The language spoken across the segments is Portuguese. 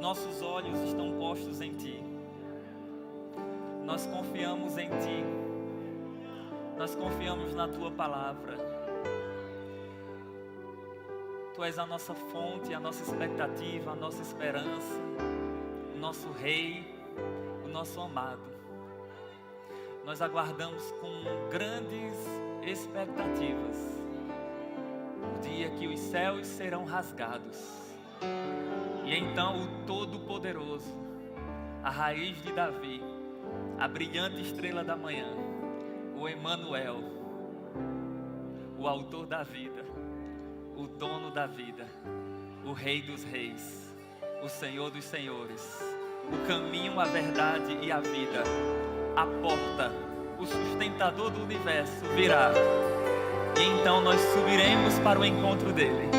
nossos olhos estão postos em Ti. Nós confiamos em Ti. Nós confiamos na Tua palavra. Tu és a nossa fonte, a nossa expectativa, a nossa esperança, o nosso Rei, o nosso amado. Nós aguardamos com grandes expectativas o dia que os céus serão rasgados. E então o Todo-Poderoso, a raiz de Davi, a brilhante estrela da manhã, o Emanuel, o autor da vida, o dono da vida, o Rei dos reis, o Senhor dos senhores, o caminho, a verdade e a vida, a porta, o sustentador do universo virá. E então nós subiremos para o encontro dele.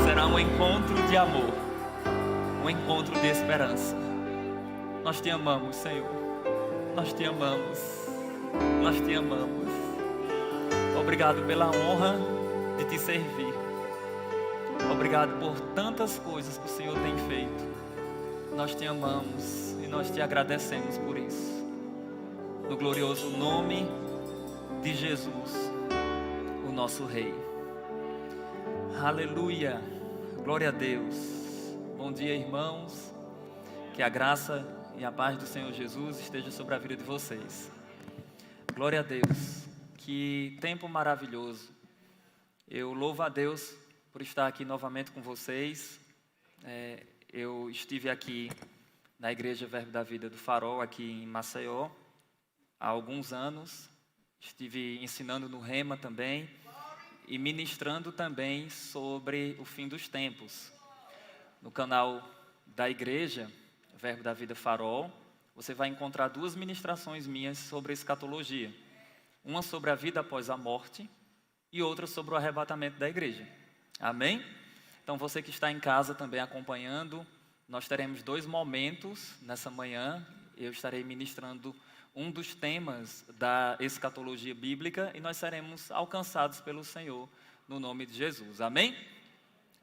Será um encontro de amor, um encontro de esperança. Nós te amamos, Senhor. Nós te amamos. Nós te amamos. Obrigado pela honra de te servir. Obrigado por tantas coisas que o Senhor tem feito. Nós te amamos e nós te agradecemos por isso. No glorioso nome de Jesus, o nosso Rei. Aleluia. Glória a Deus. Bom dia, irmãos. Que a graça e a paz do Senhor Jesus esteja sobre a vida de vocês. Glória a Deus. Que tempo maravilhoso. Eu louvo a Deus por estar aqui novamente com vocês. Eu estive aqui na Igreja Verbo da Vida do Farol, aqui em Maceió, há alguns anos. Estive ensinando no Rema também e ministrando também sobre o fim dos tempos. No canal da Igreja Verbo da Vida Farol, você vai encontrar 2 ministrações minhas sobre escatologia. Uma sobre a vida após a morte e outra sobre o arrebatamento da igreja. Amém? Então você que está em casa também acompanhando, nós teremos 2 momentos nessa manhã. Eu estarei ministrando um dos temas da escatologia bíblica e nós seremos alcançados pelo Senhor no nome de Jesus. Amém?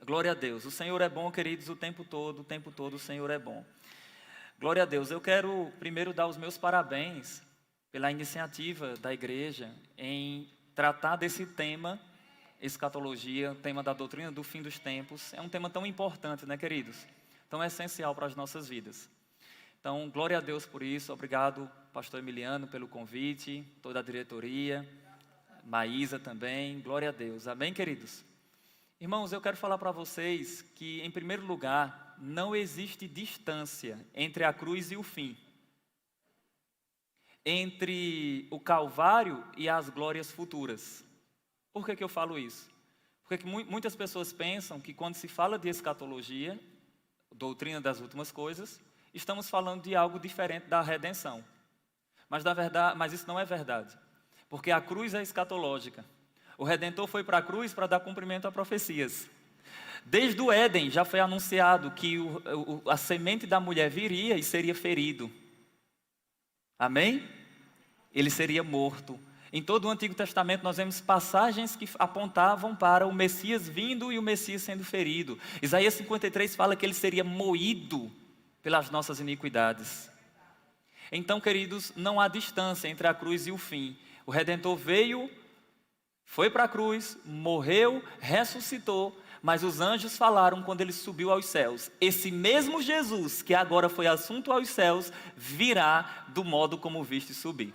Glória a Deus. O Senhor é bom, queridos, o tempo todo o Senhor é bom. Glória a Deus. Eu quero primeiro dar os meus parabéns pela iniciativa da igreja em tratar desse tema, escatologia, o tema da doutrina do fim dos tempos. É um tema tão importante, né, queridos? Tão essencial para as nossas vidas. Então, glória a Deus por isso. Obrigado, pastor Emiliano, pelo convite, toda a diretoria, Maísa também. Glória a Deus. Amém, queridos? Irmãos, eu quero falar para vocês que, em primeiro lugar, não existe distância entre a cruz e o fim. Entre o Calvário e as glórias futuras. Por que eu falo isso? Porque muitas pessoas pensam que quando se fala de escatologia, doutrina das últimas coisas, estamos falando de algo diferente da redenção. Mas isso não é verdade. Porque a cruz é escatológica. O Redentor foi para a cruz para dar cumprimento a profecias. Desde o Éden já foi anunciado que a semente da mulher viria e seria ferido. Amém? Ele seria morto. Em todo o Antigo Testamento nós vemos passagens que apontavam para o Messias vindo e o Messias sendo ferido. Isaías 53 fala que ele seria moído pelas nossas iniquidades. Então, queridos, não há distância entre a cruz e o fim. O Redentor veio, foi para a cruz, morreu, ressuscitou, mas os anjos falaram quando ele subiu aos céus: esse mesmo Jesus que agora foi assunto aos céus, virá do modo como viste subir.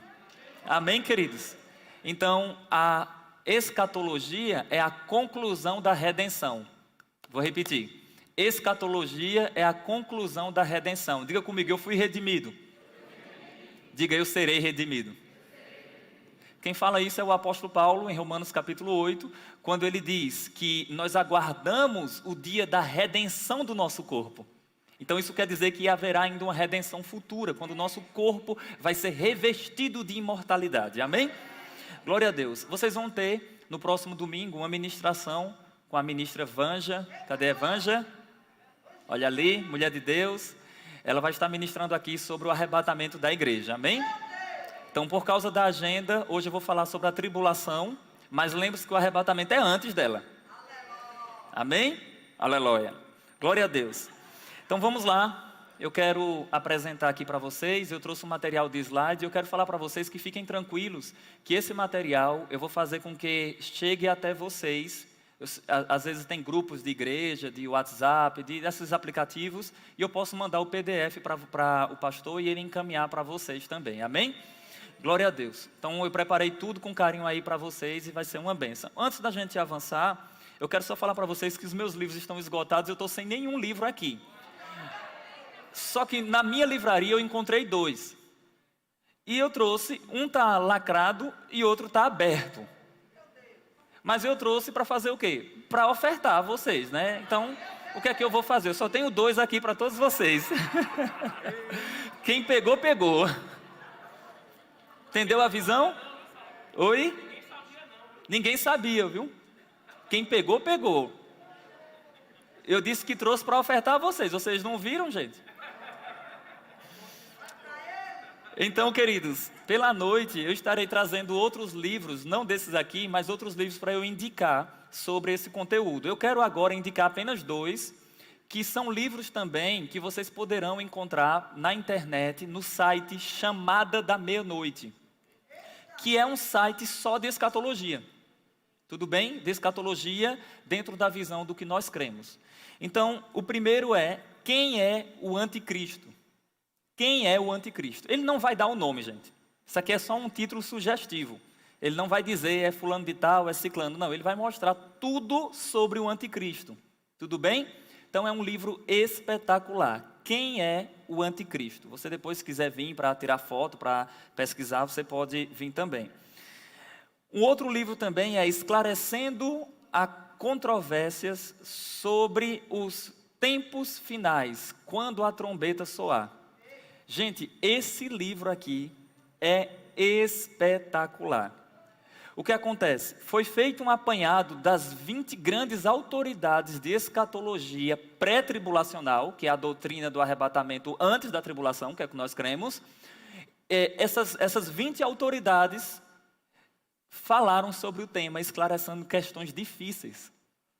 Amém, queridos? Então, a escatologia é a conclusão da redenção. Vou repetir. Escatologia é a conclusão da redenção. Diga comigo, eu fui redimido. Diga, eu serei redimido. Quem fala isso é o apóstolo Paulo, em Romanos capítulo 8, quando ele diz que nós aguardamos o dia da redenção do nosso corpo. Então isso quer dizer que haverá ainda uma redenção futura, quando o nosso corpo vai ser revestido de imortalidade. Amém? Glória a Deus. Vocês vão ter, no próximo domingo, uma ministração com a ministra Vanja. Cadê a Vanja? Olha ali, mulher de Deus. Ela vai estar ministrando aqui sobre o arrebatamento da igreja. Amém? Então, por causa da agenda, hoje eu vou falar sobre a tribulação, mas lembre-se que o arrebatamento é antes dela. Amém? Aleluia. Glória a Deus. Então, vamos lá. Eu quero apresentar aqui para vocês, eu trouxe um material de slide, eu quero falar para vocês que fiquem tranquilos, que esse material eu vou fazer com que chegue até vocês. Às vezes tem grupos de igreja, de WhatsApp, desses aplicativos, e eu posso mandar o PDF para o pastor e ele encaminhar para vocês também. Amém? Glória a Deus. Então eu preparei tudo com carinho aí para vocês e vai ser uma bênção. Antes da gente avançar, eu quero só falar para vocês que os meus livros estão esgotados, eu estou sem nenhum livro aqui. Só que na minha livraria eu encontrei 2. E eu trouxe, um está lacrado e outro está aberto. Mas eu trouxe para fazer o quê? Para ofertar a vocês, né? Então, o que é que eu vou fazer? Eu só tenho 2 aqui para todos vocês. Quem pegou, pegou. Entendeu a visão? Oi? Ninguém sabia, viu? Quem pegou, pegou. Eu disse que trouxe para ofertar a vocês. Vocês não viram, gente? Então, queridos, pela noite eu estarei trazendo outros livros, não desses aqui, mas outros livros para eu indicar sobre esse conteúdo. Eu quero agora indicar apenas 2, que são livros também que vocês poderão encontrar na internet, no site Chamada da Meia-Noite, que é um site só de escatologia. Tudo bem? De escatologia dentro da visão do que nós cremos. Então, o primeiro é: quem é o anticristo? Quem é o anticristo? Ele não vai dar o nome, gente. Isso aqui é só um título sugestivo. Ele não vai dizer é fulano de tal, é ciclano. Não, ele vai mostrar tudo sobre o anticristo. Tudo bem? Então é um livro espetacular. Quem é o anticristo? Você depois, se quiser vir para tirar foto, para pesquisar, você pode vir também. Um outro livro também é Esclarecendo as Controvérsias sobre os Tempos Finais, quando a trombeta soar. Gente, esse livro aqui é espetacular. O que acontece? Foi feito um apanhado das 20 grandes autoridades de escatologia pré-tribulacional, que é a doutrina do arrebatamento antes da tribulação, que é o que nós cremos. Essas 20 autoridades falaram sobre o tema, esclarecendo questões difíceis.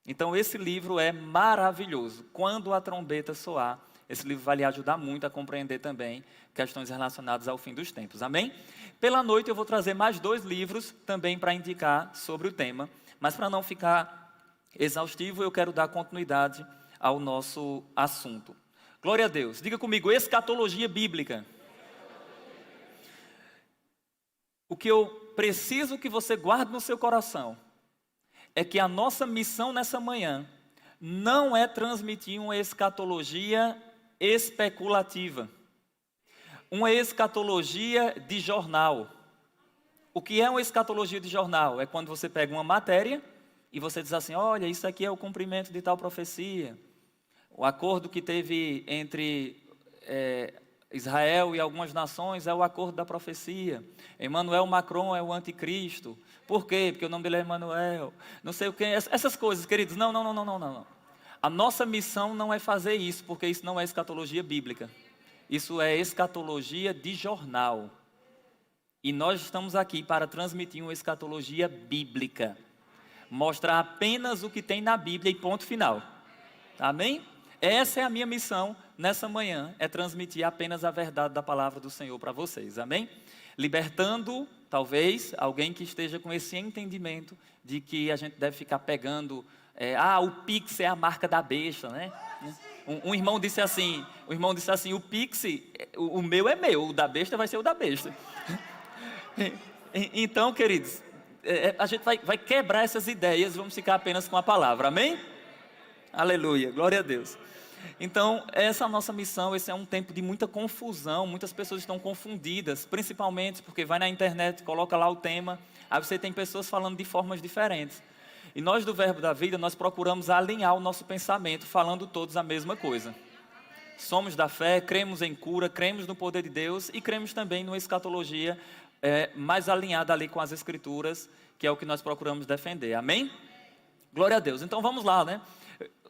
Então esse livro é maravilhoso. Quando a trombeta soar, esse livro vai lhe ajudar muito a compreender também questões relacionadas ao fim dos tempos. Amém? Pela noite eu vou trazer mais 2 livros também para indicar sobre o tema. Mas para não ficar exaustivo, eu quero dar continuidade ao nosso assunto. Glória a Deus. Diga comigo, escatologia bíblica. O que eu preciso que você guarde no seu coração é que a nossa missão nessa manhã não é transmitir uma escatologia especulativa, uma escatologia de jornal. O que é uma escatologia de jornal? É quando você pega uma matéria e você diz assim: olha, isso aqui é o cumprimento de tal profecia, o acordo que teve entre Israel e algumas nações é o acordo da profecia. Emmanuel Macron é o anticristo. Por quê? Porque o nome dele é Emmanuel. Não sei o que. Essas coisas, queridos. Não. A nossa missão não é fazer isso, porque isso não é escatologia bíblica. Isso é escatologia de jornal. E nós estamos aqui para transmitir uma escatologia bíblica. Mostrar apenas o que tem na Bíblia e ponto final. Amém? Essa é a minha missão nessa manhã, é transmitir apenas a verdade da palavra do Senhor para vocês. Amém? Libertando, talvez, alguém que esteja com esse entendimento de que a gente deve ficar pegando, o Pix é a marca da besta, né? Um irmão disse assim, o Pix, o meu é meu, o da besta vai ser o da besta. Então, queridos, a gente vai quebrar essas ideias, vamos ficar apenas com a palavra, amém? Aleluia, glória a Deus. Então, essa é a nossa missão. Esse é um tempo de muita confusão, muitas pessoas estão confundidas, principalmente porque vai na internet, coloca lá o tema, aí você tem pessoas falando de formas diferentes. E nós do Verbo da Vida, nós procuramos alinhar o nosso pensamento, falando todos a mesma coisa. Somos da fé, cremos em cura, cremos no poder de Deus e cremos também numa escatologia mais alinhada ali com as Escrituras, que é o que nós procuramos defender, amém? Glória a Deus. Então vamos lá, né?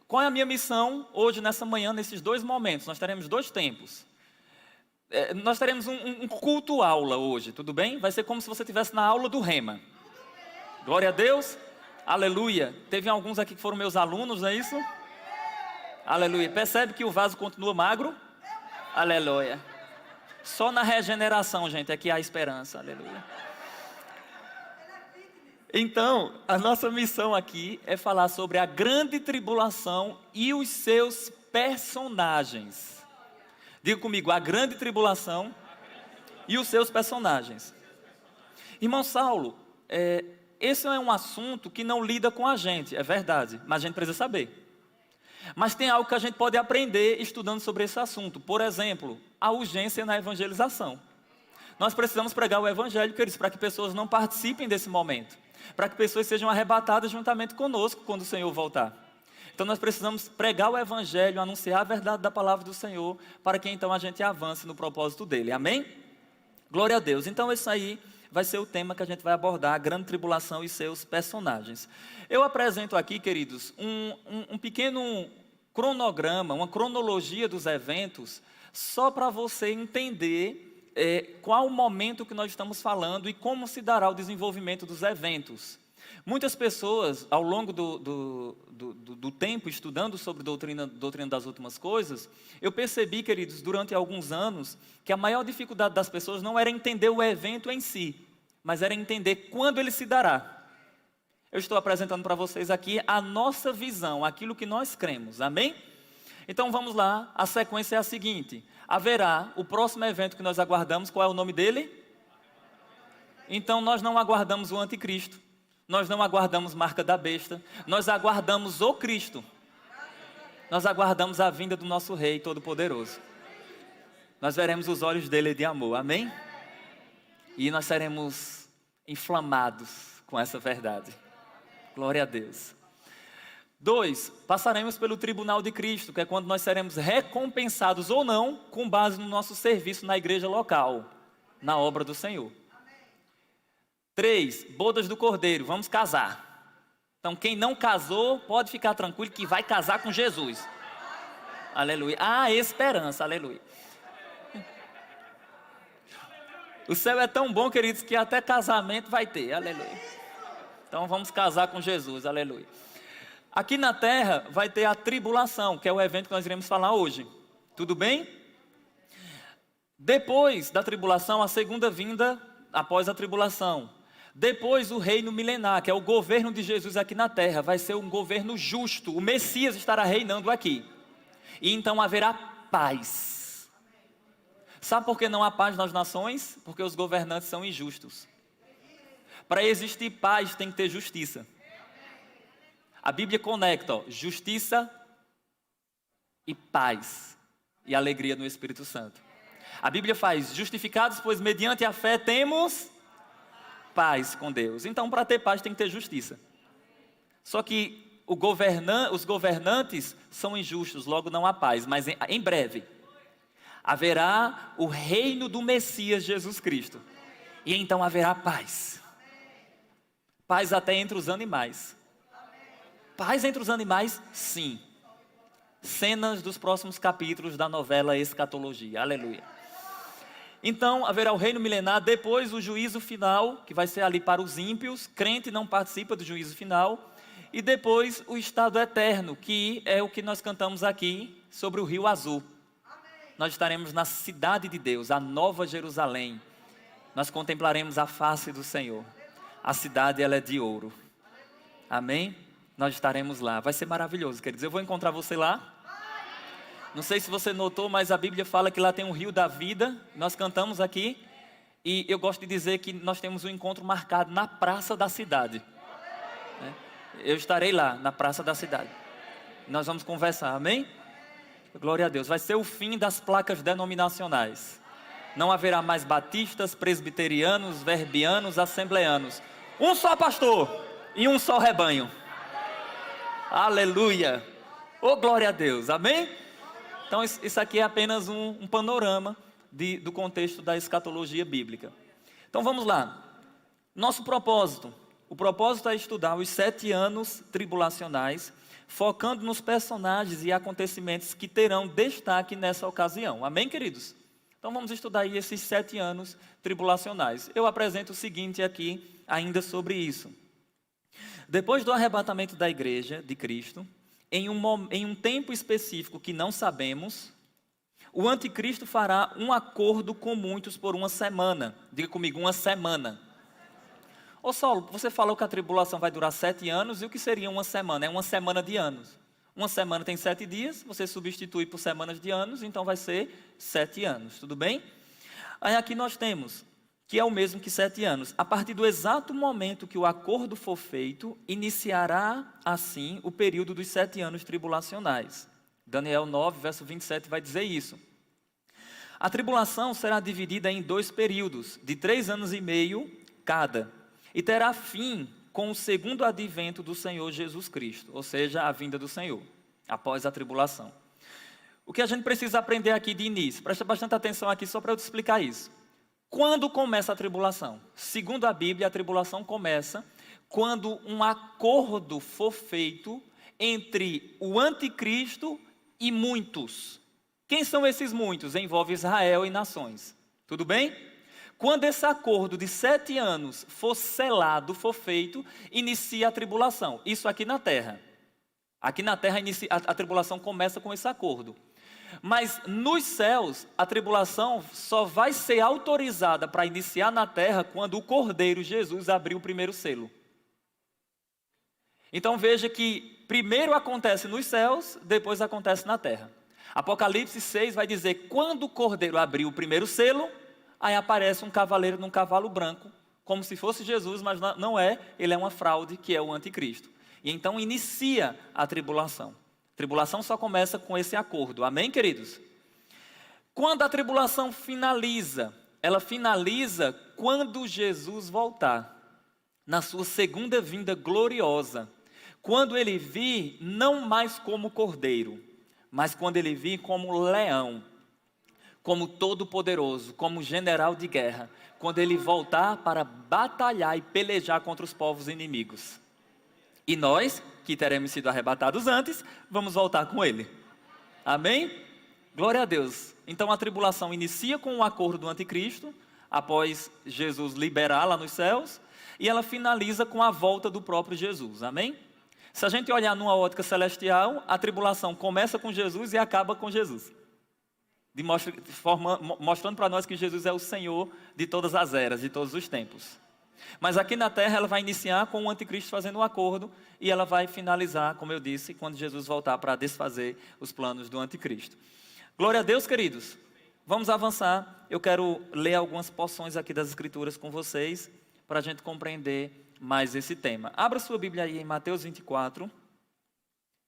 Qual é a minha missão hoje, nessa manhã, nesses 2 momentos? Nós teremos 2 tempos. Nós teremos um culto-aula hoje, tudo bem? Vai ser como se você estivesse na aula do Rema. Glória a Deus. Aleluia. Teve alguns aqui que foram meus alunos, não é isso? Aleluia. Percebe que o vaso continua magro? Aleluia. Só na regeneração, gente, é que há esperança. Aleluia. Então, a nossa missão aqui é falar sobre a grande tribulação e os seus personagens. Diga comigo, a grande tribulação e os seus personagens. Irmão Saulo, esse é um assunto que não lida com a gente, é verdade, mas a gente precisa saber. Mas tem algo que a gente pode aprender estudando sobre esse assunto. Por exemplo, a urgência na evangelização. Nós precisamos pregar o evangelho, queridos, para que pessoas não participem desse momento. Para que pessoas sejam arrebatadas juntamente conosco quando o Senhor voltar. Então nós precisamos pregar o evangelho, anunciar a verdade da palavra do Senhor, para que então a gente avance no propósito dele, amém? Glória a Deus. Então esse aí vai ser o tema que a gente vai abordar, a grande tribulação e seus personagens. Eu apresento aqui, queridos, um pequeno cronograma, uma cronologia dos eventos, só para você entender qual o momento que nós estamos falando e como se dará o desenvolvimento dos eventos. Muitas pessoas, ao longo do tempo, estudando sobre doutrina das últimas coisas, eu percebi, queridos, durante alguns anos, que a maior dificuldade das pessoas não era entender o evento em si, mas era entender quando ele se dará. Eu estou apresentando para vocês aqui a nossa visão, aquilo que nós cremos, amém? Então vamos lá, a sequência é a seguinte: haverá o próximo evento que nós aguardamos, qual é o nome dele? Então nós não aguardamos o anticristo, nós não aguardamos marca da besta, nós aguardamos o Cristo. Nós aguardamos a vinda do nosso Rei Todo-Poderoso. Nós veremos os olhos dele de amor, amém? E nós seremos inflamados com essa verdade. Glória a Deus. 2, passaremos pelo tribunal de Cristo, que é quando nós seremos recompensados ou não, com base no nosso serviço na igreja local, na obra do Senhor. 3, bodas do Cordeiro, vamos casar. Então quem não casou, pode ficar tranquilo que vai casar com Jesus. Aleluia. Há esperança, aleluia. O céu é tão bom, queridos, que até casamento vai ter, aleluia. Então vamos casar com Jesus, aleluia. Aqui na terra vai ter a tribulação, que é o evento que nós iremos falar hoje. Tudo bem? Depois da tribulação, a segunda vinda após a tribulação. Depois o reino milenar, que é o governo de Jesus aqui na terra. Vai ser um governo justo, o Messias estará reinando aqui. E então haverá paz. Sabe por que não há paz nas nações? Porque os governantes são injustos. Para existir paz tem que ter justiça. A Bíblia conecta, justiça e paz e alegria no Espírito Santo. A Bíblia faz, justificados, pois mediante a fé temos paz com Deus. Então, para ter paz tem que ter justiça. Só que os governantes são injustos, logo não há paz. Mas em breve haverá o reino do Messias Jesus Cristo. E então haverá paz. Paz até entre os animais. Paz entre os animais, sim. cenas dos próximos capítulos da novela Escatologia. Aleluia. Então, haverá o reino milenar, depois o juízo final, que vai ser ali para os ímpios. Crente não participa do juízo final. E depois o estado eterno, que é o que nós cantamos aqui sobre o Rio Azul. Nós estaremos na cidade de Deus, a Nova Jerusalém. Nós contemplaremos a face do Senhor. A cidade, ela é de ouro. Amém? Nós estaremos lá. Vai ser maravilhoso, queridos. Eu vou encontrar você lá. Não sei se você notou, mas a Bíblia fala que lá tem um rio da vida. Nós cantamos aqui. E eu gosto de dizer que nós temos um encontro marcado na praça da cidade. Eu estarei lá, na praça da cidade. Nós vamos conversar, amém? Glória a Deus. Vai ser o fim das placas denominacionais. Não haverá mais batistas, presbiterianos, verbianos, assembleanos. Um só pastor e um só rebanho. Aleluia. Oh, glória a Deus, amém? Então isso aqui é apenas um panorama do contexto da escatologia bíblica. Então vamos lá. Nosso propósito. O propósito é estudar os 7 anos tribulacionais, focando nos personagens e acontecimentos que terão destaque nessa ocasião. Amém, queridos? Então vamos estudar aí esses 7 anos tribulacionais. Eu apresento o seguinte aqui, ainda sobre isso. Depois do arrebatamento da igreja de Cristo, em um tempo específico que não sabemos, o anticristo fará um acordo com muitos por uma semana. Diga comigo, uma semana. Ô Saulo, você falou que a tribulação vai durar 7 anos, e o que seria uma semana? É uma semana de anos. Uma semana tem 7 dias, você substitui por semanas de anos, então vai ser 7 anos, tudo bem? Aí aqui nós temos, que é o mesmo que 7 anos. A partir do exato momento que o acordo for feito, iniciará assim o período dos 7 anos tribulacionais. Daniel 9, verso 27 vai dizer isso. A tribulação será dividida em 2 períodos, de 3 anos e meio cada, e terá fim com o segundo advento do Senhor Jesus Cristo, ou seja, a vinda do Senhor, após a tribulação. O que a gente precisa aprender aqui de início, presta bastante atenção aqui só para eu te explicar isso. Quando começa a tribulação? Segundo a Bíblia, a tribulação começa quando um acordo for feito entre o anticristo e muitos. Quem são esses muitos? Envolve Israel e nações. Tudo bem? Quando esse acordo de 7 anos for selado, for feito, inicia a tribulação. Isso aqui na terra. Aqui na terra a tribulação começa com esse acordo. Mas nos céus, a tribulação só vai ser autorizada para iniciar na terra quando o Cordeiro Jesus abrir o primeiro selo. Então veja que primeiro acontece nos céus, depois acontece na terra. Apocalipse 6 vai dizer, quando o Cordeiro abriu o primeiro selo, aí aparece um cavaleiro num cavalo branco, como se fosse Jesus, mas não é, ele é uma fraude, que é o anticristo. E então inicia a tribulação. A tribulação só começa com esse acordo, amém, queridos? Quando a tribulação finaliza, ela finaliza quando Jesus voltar, na sua segunda vinda gloriosa. Quando ele vir, não mais como cordeiro, mas quando ele vir como leão, como todo-poderoso, como general de guerra, quando ele voltar para batalhar e pelejar contra os povos inimigos. E nós, que teremos sido arrebatados antes, vamos voltar com ele. Amém? Glória a Deus. Então a tribulação inicia com o acordo do anticristo, após Jesus liberá-la nos céus, e ela finaliza com a volta do próprio Jesus. Amém? Se a gente olhar numa ótica celestial, a tribulação começa com Jesus e acaba com Jesus. Mostrando para nós que Jesus é o Senhor de todas as eras, de todos os tempos. Mas aqui na terra ela vai iniciar com o anticristo fazendo um acordo, e ela vai finalizar, como eu disse, quando Jesus voltar para desfazer os planos do anticristo. Glória a Deus, queridos. Vamos avançar. Eu quero ler algumas porções aqui das Escrituras com vocês, para a gente compreender mais esse tema. Abra sua Bíblia aí em Mateus 24.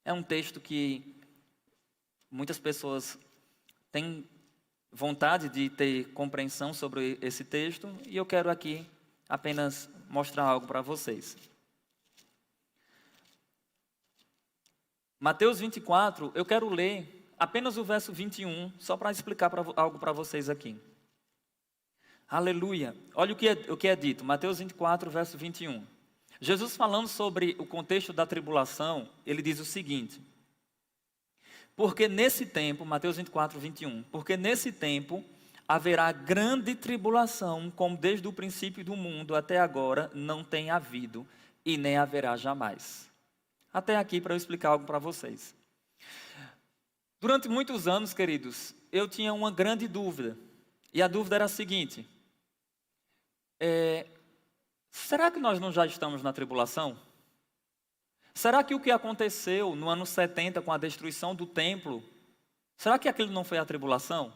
É um texto que muitas pessoas têm vontade de ter compreensão sobre esse texto, e eu quero aqui apenas mostrar algo para vocês. Mateus 24, eu quero ler apenas o verso 21, só para explicar algo para vocês aqui. Aleluia. Olha o que é dito, Mateus 24, verso 21. Jesus falando sobre o contexto da tribulação, ele diz o seguinte: Porque nesse tempo, Mateus 24, 21, porque nesse tempo haverá grande tribulação, como desde o princípio do mundo até agora não tem havido e nem haverá jamais. Até aqui para eu explicar algo para vocês. Durante muitos anos, queridos, eu tinha uma grande dúvida. E a dúvida era a seguinte: será que nós não já estamos na tribulação? Será que o que aconteceu no ano 70 com a destruição do templo, será que aquilo não foi a tribulação?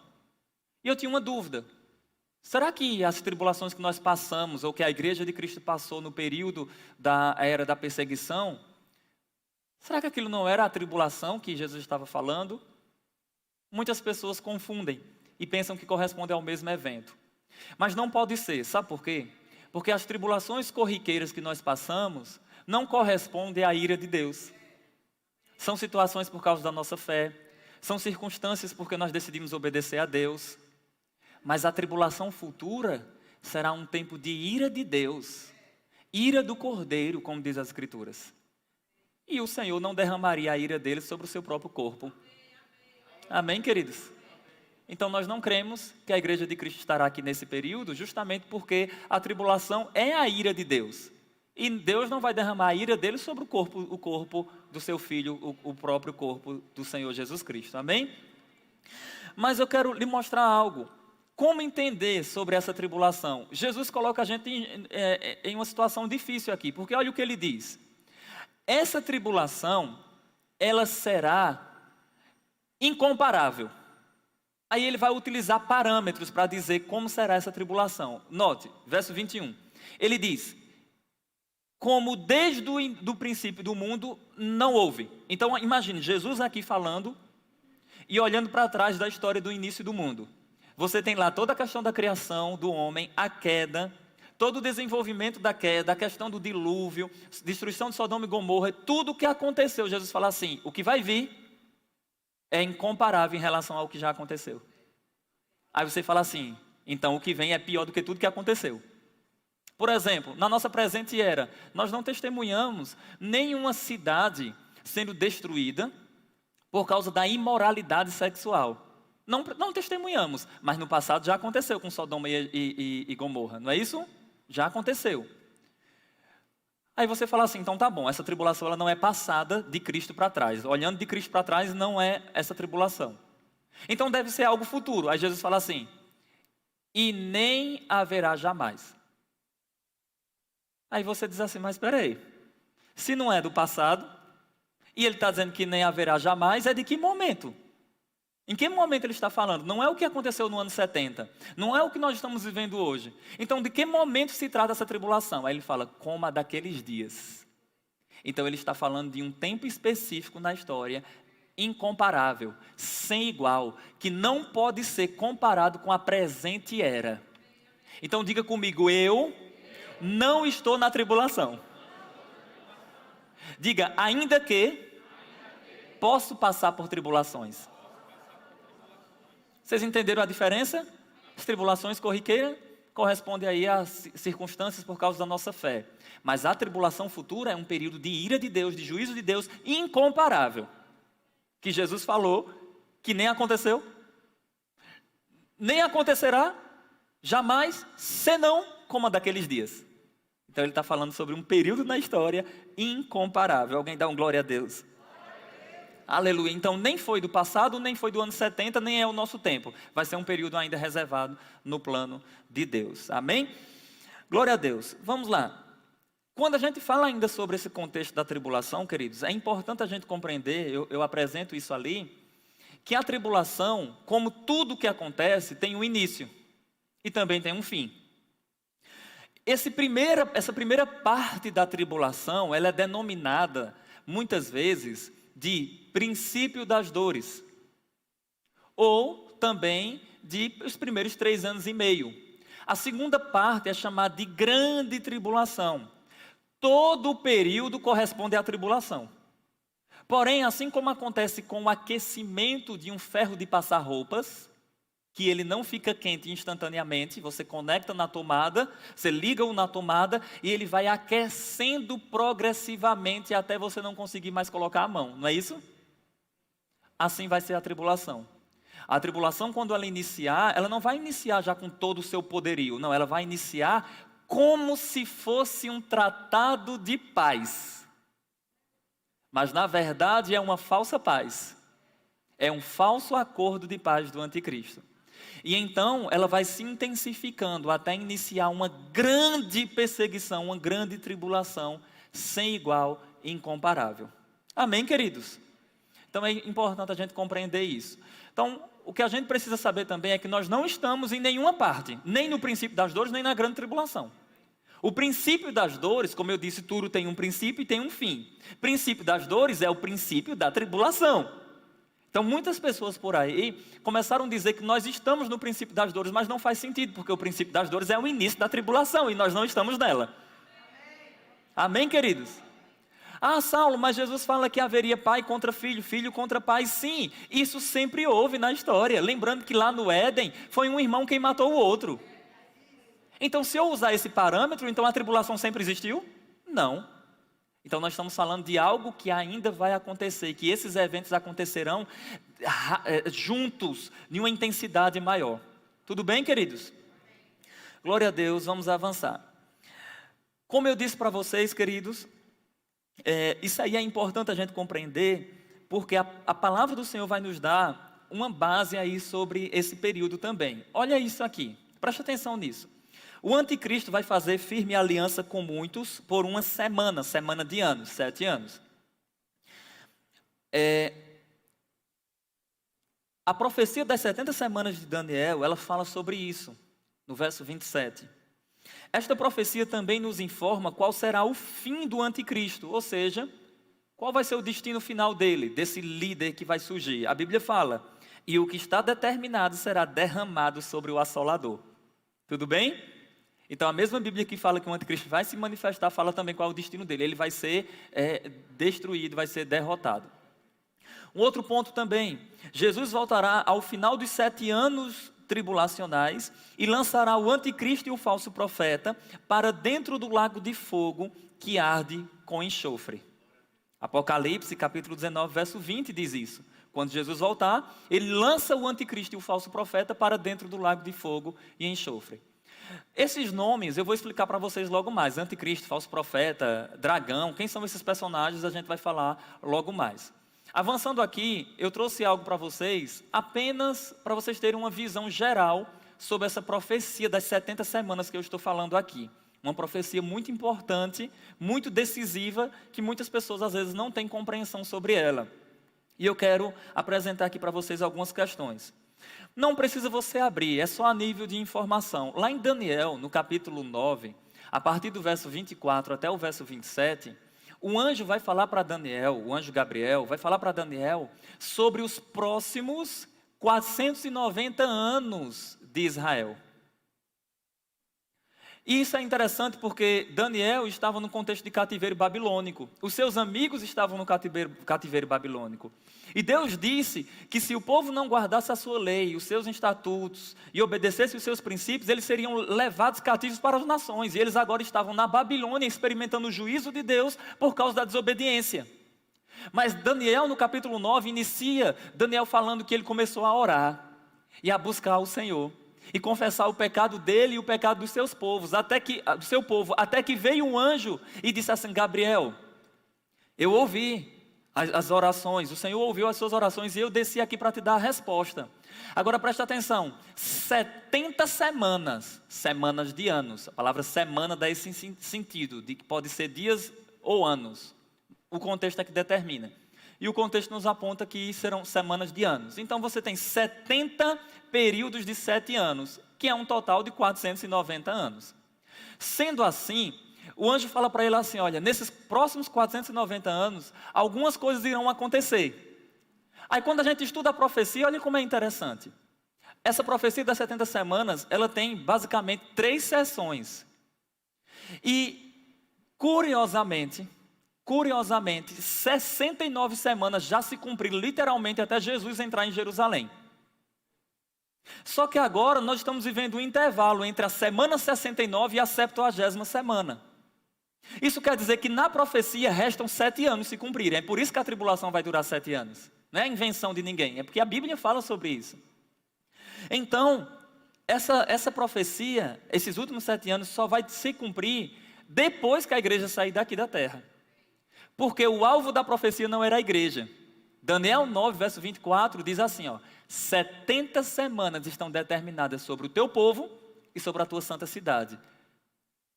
E eu tinha uma dúvida. Será que as tribulações que nós passamos, ou que a Igreja de Cristo passou no período da era da perseguição, será que aquilo não era a tribulação que Jesus estava falando? Muitas pessoas confundem e pensam que corresponde ao mesmo evento. Mas não pode ser, sabe por quê? Porque as tribulações corriqueiras que nós passamos não correspondem à ira de Deus. São situações por causa da nossa fé, são circunstâncias porque nós decidimos obedecer a Deus. Mas a tribulação futura será um tempo de ira de Deus, ira do Cordeiro, como diz as Escrituras. E o Senhor não derramaria a ira dele sobre o seu próprio corpo. Amém, queridos? Então nós não cremos que a Igreja de Cristo estará aqui nesse período, justamente porque a tribulação é a ira de Deus. E Deus não vai derramar a ira dele sobre o corpo do seu Filho, o próprio corpo do Senhor Jesus Cristo. Amém? Mas eu quero lhe mostrar algo. Como entender sobre essa tribulação? Jesus coloca a gente em uma situação difícil aqui, porque olha o que ele diz. Essa tribulação, ela será incomparável. Aí ele vai utilizar parâmetros para dizer como será essa tribulação. Note, verso 21. Ele diz: como desde o princípio do mundo não houve. Então imagine, Jesus aqui falando e olhando para trás da história do início do mundo. Você tem lá toda a questão da criação do homem, a queda, todo o desenvolvimento da queda, a questão do dilúvio, destruição de Sodoma e Gomorra, tudo o que aconteceu. Jesus fala assim: o que vai vir é incomparável em relação ao que já aconteceu. Aí você fala assim: então o que vem é pior do que tudo que aconteceu. Por exemplo, na nossa presente era, nós não testemunhamos nenhuma cidade sendo destruída por causa da imoralidade sexual. Não testemunhamos, mas no passado já aconteceu com Sodoma e Gomorra, não é isso? Já aconteceu. Aí você fala assim: então tá bom, essa tribulação ela não é passada de Cristo para trás. Olhando de Cristo para trás não é essa tribulação. Então deve ser algo futuro. Aí Jesus fala assim: e nem haverá jamais. Aí você diz assim: mas espera aí, se não é do passado, e ele está dizendo que nem haverá jamais, é de que momento? Em que momento ele está falando? Não é o que aconteceu no ano 70, não é o que nós estamos vivendo hoje. Então de que momento se trata essa tribulação? Aí ele fala: como a daqueles dias. Então ele está falando de um tempo específico na história, incomparável, sem igual, que não pode ser comparado com a presente era. Então diga comigo: eu não estou na tribulação. Diga: ainda que posso passar por tribulações. Vocês entenderam a diferença? As tribulações corriqueiras correspondem aí às circunstâncias por causa da nossa fé. Mas a tribulação futura é um período de ira de Deus, de juízo de Deus incomparável. Que Jesus falou que nem aconteceu, nem acontecerá, jamais, senão como a daqueles dias. Então ele está falando sobre um período na história incomparável. Alguém dá um glória a Deus? Aleluia. Então nem foi do passado, nem foi do ano 70, nem é o nosso tempo. Vai ser um período ainda reservado no plano de Deus. Amém? Glória a Deus. Vamos lá. Quando a gente fala ainda sobre esse contexto da tribulação, queridos, é importante a gente compreender, eu apresento isso ali, que a tribulação, como tudo que acontece, tem um início e também tem um fim. Essa primeira parte da tribulação, ela é denominada, muitas vezes, de princípio das dores, ou também de os primeiros 3 anos e meio. A segunda parte é chamada de grande tribulação. Todo o período corresponde à tribulação. Porém, assim como acontece com o aquecimento de um ferro de passar roupas, que ele não fica quente instantaneamente, você conecta na tomada, você liga-o na tomada e ele vai aquecendo progressivamente até você não conseguir mais colocar a mão, não é isso? assim vai ser a tribulação. A tribulação, quando ela iniciar, ela não vai iniciar já com todo o seu poderio. Não, ela vai iniciar como se fosse um tratado de paz. Mas, na verdade, é uma falsa paz. É um falso acordo de paz do anticristo. E então, ela vai se intensificando até iniciar uma grande perseguição, uma grande tribulação, sem igual e incomparável. Amém, queridos? Então, é importante a gente compreender isso. Então, o que a gente precisa saber também é que nós não estamos em nenhuma parte, nem no princípio das dores, nem na grande tribulação. O princípio das dores, como eu disse, tudo tem um princípio e tem um fim. O princípio das dores é o princípio da tribulação. Então, muitas pessoas por aí começaram a dizer que nós estamos no princípio das dores, mas não faz sentido, porque o princípio das dores é o início da tribulação e nós não estamos nela. Amém, queridos? Ah, Saulo, mas Jesus fala que haveria pai contra filho, filho contra pai. Sim, isso sempre houve na história. Lembrando que lá no Éden, foi um irmão quem matou o outro. Então, se eu usar esse parâmetro, então a tribulação sempre existiu? Não. Então, nós estamos falando de algo que ainda vai acontecer, que esses eventos acontecerão juntos, em uma intensidade maior. Tudo bem, queridos? Glória a Deus, vamos avançar. Como eu disse para vocês, queridos, isso aí é importante a gente compreender, porque a palavra do Senhor vai nos dar uma base aí sobre esse período também. Olha isso aqui, preste atenção nisso. O anticristo vai fazer firme aliança com muitos por uma semana de anos, 7 anos. A profecia das 70 semanas de Daniel, ela fala sobre isso, no verso 27. Esta profecia também nos informa qual será o fim do anticristo, ou seja, qual vai ser o destino final dele, desse líder que vai surgir. A Bíblia fala, e o que está determinado será derramado sobre o assolador. Tudo bem? Então, a mesma Bíblia que fala que o anticristo vai se manifestar, fala também qual é o destino dele. Ele vai ser destruído, vai ser derrotado. Um outro ponto também, Jesus voltará ao final dos 7 anos tribulacionais e lançará o anticristo e o falso profeta para dentro do lago de fogo que arde com enxofre. Apocalipse, capítulo 19, verso 20 diz isso. Quando Jesus voltar, ele lança o anticristo e o falso profeta para dentro do lago de fogo e enxofre. Esses nomes eu vou explicar para vocês logo mais. Anticristo, falso profeta, dragão, quem são esses personagens a gente vai falar logo mais. Avançando aqui, eu trouxe algo para vocês, apenas para vocês terem uma visão geral sobre essa profecia das 70 semanas que eu estou falando aqui. Uma profecia muito importante, muito decisiva, que muitas pessoas às vezes não têm compreensão sobre ela. E eu quero apresentar aqui para vocês algumas questões. Não precisa você abrir, é só a nível de informação. Lá em Daniel, no capítulo 9, a partir do verso 24 até o verso 27, o anjo vai falar para Daniel, o anjo Gabriel, vai falar para Daniel sobre os próximos 490 anos de Israel. E isso é interessante porque Daniel estava no contexto de cativeiro babilônico. Os seus amigos estavam no cativeiro babilônico. E Deus disse que se o povo não guardasse a sua lei, os seus estatutos e obedecesse os seus princípios, eles seriam levados cativos para as nações. E eles agora estavam na Babilônia experimentando o juízo de Deus por causa da desobediência. Mas Daniel, no capítulo 9, inicia Daniel falando que ele começou a orar e a buscar o Senhor. E confessar o pecado dele e o pecado dos seus povos, do seu povo, até que veio um anjo e disse assim: Gabriel, eu ouvi as orações, o Senhor ouviu as suas orações e eu desci aqui para te dar a resposta. Agora presta atenção, 70 semanas de anos, a palavra semana dá esse sentido, de que pode ser dias ou anos, o contexto é que determina. E o contexto nos aponta que serão semanas de anos. Então você tem 70 períodos de 7 anos, que é um total de 490 anos. Sendo assim, o anjo fala para ele assim: olha, nesses próximos 490 anos, algumas coisas irão acontecer. Aí quando a gente estuda a profecia, olha como é interessante. Essa profecia das 70 semanas, ela tem basicamente 3 sessões. E, curiosamente, 69 semanas já se cumpriram literalmente até Jesus entrar em Jerusalém. Só que agora nós estamos vivendo um intervalo entre a semana 69 e a 70ª semana. Isso quer dizer que na profecia restam 7 anos se cumprirem. É por isso que a tribulação vai durar 7 anos. Não é invenção de ninguém, é porque a Bíblia fala sobre isso. Então, essa profecia, esses últimos 7 anos, só vai se cumprir depois que a igreja sair daqui da terra. Porque o alvo da profecia não era a igreja. Daniel 9, verso 24, diz assim, 70 semanas estão determinadas sobre o teu povo e sobre a tua santa cidade.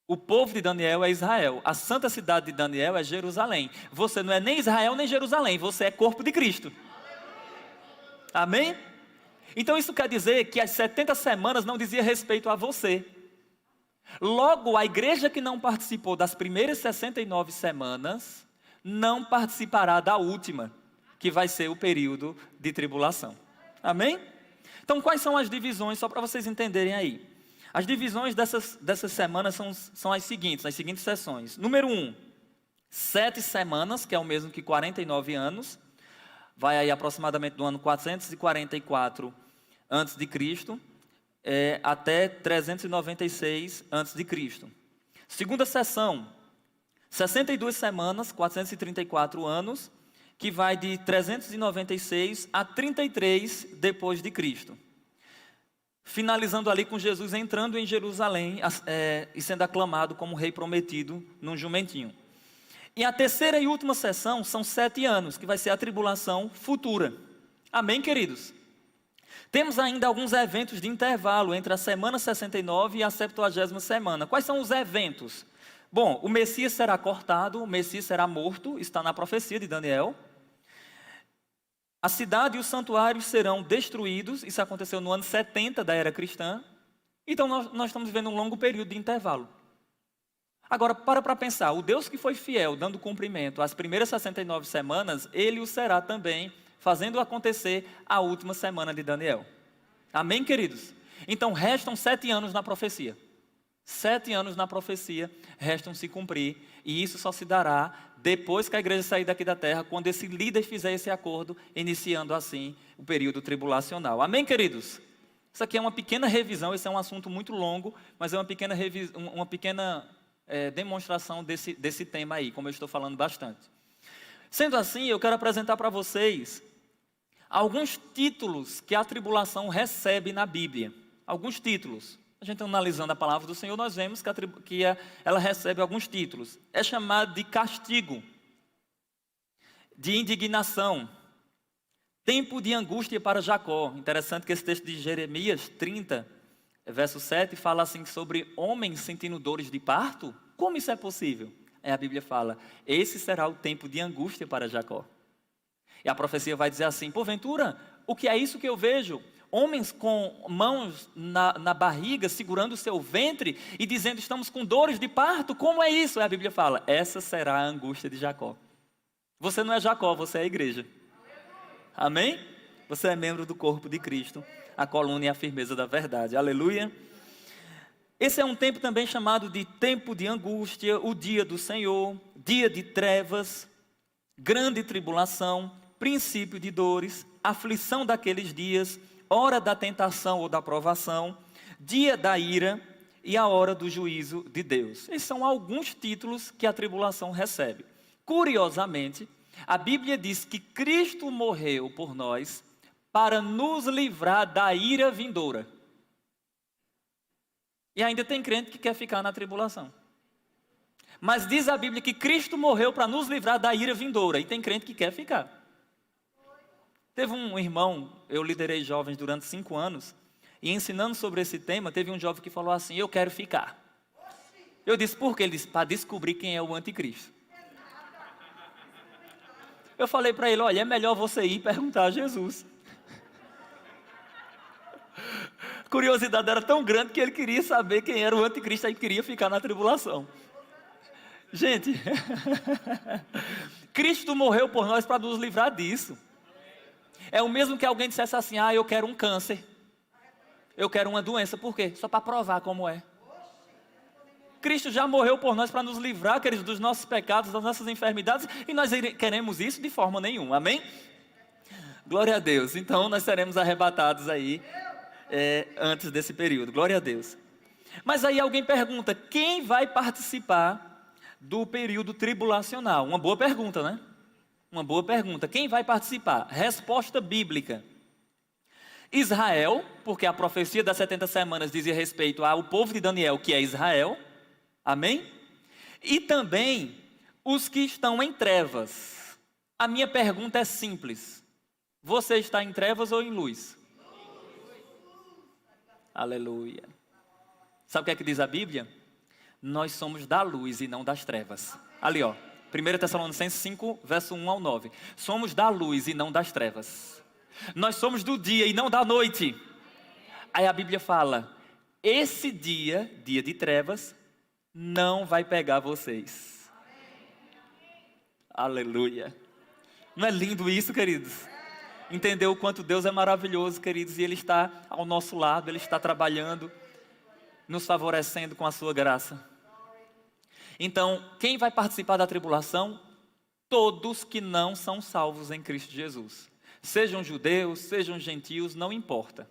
O povo de Daniel é Israel, a santa cidade de Daniel é Jerusalém. Você não é nem Israel nem Jerusalém, você é corpo de Cristo. Amém? Então isso quer dizer que as 70 semanas não dizia respeito a você. Logo, a igreja que não participou das primeiras 69 semanas, não participará da última, que vai ser o período de tribulação. Amém? Então quais são as divisões, só para vocês entenderem aí. As divisões dessas semanas são as seguintes sessões. Número 1, 7 semanas, que é o mesmo que 49 anos. Vai aí aproximadamente do ano 444 a.C., até 396 a.C. Segunda sessão, 62 semanas, 434 anos, que vai de 396 a 33 depois de Cristo. Finalizando ali com Jesus entrando em Jerusalém e sendo aclamado como rei prometido num jumentinho. E a terceira e última sessão são 7 anos, que vai ser a tribulação futura. Amém, queridos? Temos ainda alguns eventos de intervalo entre a semana 69 e a 70ª semana. Quais são os eventos? Bom, o Messias será cortado, o Messias será morto, está na profecia de Daniel. A cidade e os santuários serão destruídos, isso aconteceu no ano 70 da era cristã. Então nós estamos vivendo um longo período de intervalo. Agora, para pensar, o Deus que foi fiel, dando cumprimento às primeiras 69 semanas, Ele o será também, fazendo acontecer a última semana de Daniel. Amém, queridos? Então, restam 7 anos na profecia. 7 anos na profecia, restam se cumprir, e isso só se dará depois que a igreja sair daqui da terra, quando esse líder fizer esse acordo, iniciando assim o período tribulacional. Amém, queridos? Isso aqui é uma pequena revisão, esse é um assunto muito longo, mas é uma pequena demonstração desse tema aí, como eu estou falando bastante. Sendo assim, eu quero apresentar para vocês alguns títulos que a tribulação recebe na Bíblia. Alguns títulos. A gente analisando a palavra do Senhor, nós vemos que ela recebe alguns títulos. É chamado de castigo, de indignação, tempo de angústia para Jacó. Interessante que esse texto de Jeremias 30, verso 7, fala assim sobre homens sentindo dores de parto. Como isso é possível? A Bíblia fala, esse será o tempo de angústia para Jacó. E a profecia vai dizer assim, porventura, o que é isso que eu vejo? Homens com mãos na barriga, segurando o seu ventre e dizendo, estamos com dores de parto, como é isso? A Bíblia fala, essa será a angústia de Jacó. Você não é Jacó, você é a igreja. Amém? Você é membro do corpo de Cristo, a coluna e a firmeza da verdade. Aleluia. Esse é um tempo também chamado de tempo de angústia, o dia do Senhor, dia de trevas, grande tribulação, princípio de dores, aflição daqueles dias, hora da tentação ou da provação, dia da ira e a hora do juízo de Deus. Esses são alguns títulos que a tribulação recebe. Curiosamente, a Bíblia diz que Cristo morreu por nós para nos livrar da ira vindoura. E ainda tem crente que quer ficar na tribulação. Mas diz a Bíblia que Cristo morreu para nos livrar da ira vindoura. E tem crente que quer ficar. Teve um irmão, eu liderei jovens durante 5 anos, e ensinando sobre esse tema, teve um jovem que falou assim, eu quero ficar. Eu disse, por quê? Ele disse, para descobrir quem é o anticristo. Eu falei para ele, olha, é melhor você ir perguntar a Jesus. A curiosidade era tão grande que ele queria saber quem era o anticristo e queria ficar na tribulação. Gente, Cristo morreu por nós para nos livrar disso. É o mesmo que alguém dissesse assim, eu quero um câncer. Eu quero uma doença, por quê? Só para provar como é. Cristo já morreu por nós para nos livrar, queridos, dos nossos pecados, das nossas enfermidades, e nós queremos isso de forma nenhuma, amém? Glória a Deus, então nós seremos arrebatados aí, antes desse período, glória a Deus. Mas aí alguém pergunta, quem vai participar do período tribulacional? Uma boa pergunta, né? Uma boa pergunta. Quem vai participar? Resposta bíblica. Israel, porque a profecia das 70 semanas dizia respeito ao povo de Daniel, que é Israel. Amém? E também os que estão em trevas. A minha pergunta é simples. Você está em trevas ou em luz? Aleluia. Sabe o que é que diz a Bíblia? Nós somos da luz e não das trevas. Ali, ó. 1 Tessalonicenses 5, verso 1 ao 9. Somos da luz e não das trevas. Nós somos do dia e não da noite. Aí a Bíblia fala, esse dia, dia de trevas, não vai pegar vocês. Aleluia. Não é lindo isso, queridos? Entendeu o quanto Deus é maravilhoso, queridos, e Ele está ao nosso lado, Ele está trabalhando, nos favorecendo com a sua graça. Então, quem vai participar da tribulação? Todos que não são salvos em Cristo Jesus. Sejam judeus, sejam gentios, não importa.